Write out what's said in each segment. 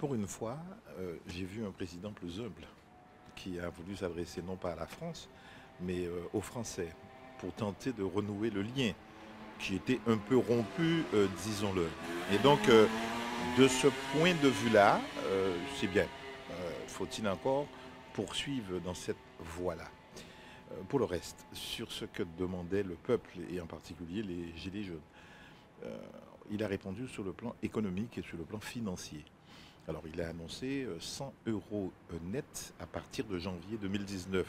Pour une fois, j'ai vu un président plus humble qui a voulu s'adresser non pas à la France, mais aux Français pour tenter de renouer le lien qui était un peu rompu, disons-le. Et donc, de ce point de vue-là, c'est bien. Faut-il encore poursuivre dans cette voie-là? Pour le reste, sur ce que demandait le peuple, et en particulier les Gilets jaunes, euh, il a répondu sur le plan économique et sur le plan financier. Alors, il a annoncé 100 euros net à partir de janvier 2019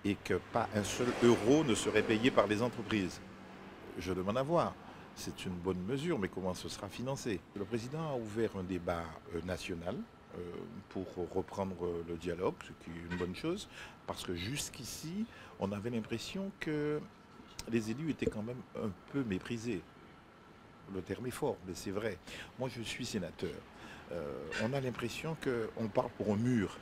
et que pas un seul euro ne serait payé par les entreprises. Je demande à voir. C'est une bonne mesure, mais comment ce sera financé? Le président a ouvert un débat national euh, pour reprendre le dialogue, ce qui est une bonne chose, parce que jusqu'ici, on avait l'impression que les élus étaient quand même un peu méprisés. Le terme est fort, mais c'est vrai. Moi, je suis sénateur. On a l'impression qu'on parle pour un mur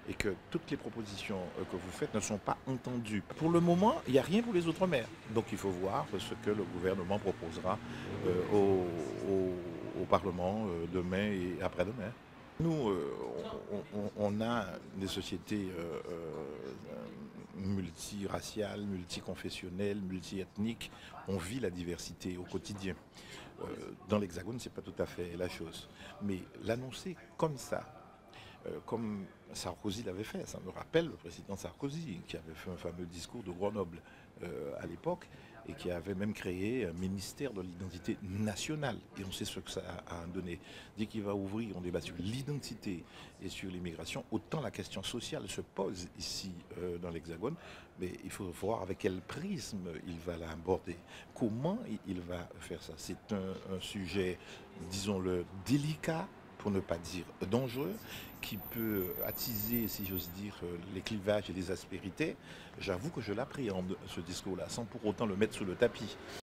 et que toutes les propositions que vous faites ne sont pas entendues. Pour le moment, il n'y a rien pour les Outre-mer. Donc il faut voir ce que le gouvernement proposera au Parlement demain et après-demain. Nous, on a des sociétés multiraciales, multiconfessionnelles, multiethniques. On vit la diversité au quotidien. Dans l'Hexagone, ce n'est pas tout à fait la chose. Mais l'annoncer comme ça, comme Sarkozy l'avait fait. Ça me rappelle le président Sarkozy, qui avait fait un fameux discours de Grenoble à l'époque, et qui avait même créé un ministère de l'identité nationale. Et on sait ce que ça a donné. Dès qu'il va ouvrir un débat sur l'identité et sur l'immigration, autant la question sociale se pose ici dans l'Hexagone, mais il faut voir avec quel prisme il va l'aborder. Comment il va faire ça? C'est un sujet, disons-le, délicat, pour ne pas dire dangereux, qui peut attiser, si j'ose dire, les clivages et les aspérités. J'avoue que je l'appréhende, ce discours-là, sans pour autant le mettre sous le tapis.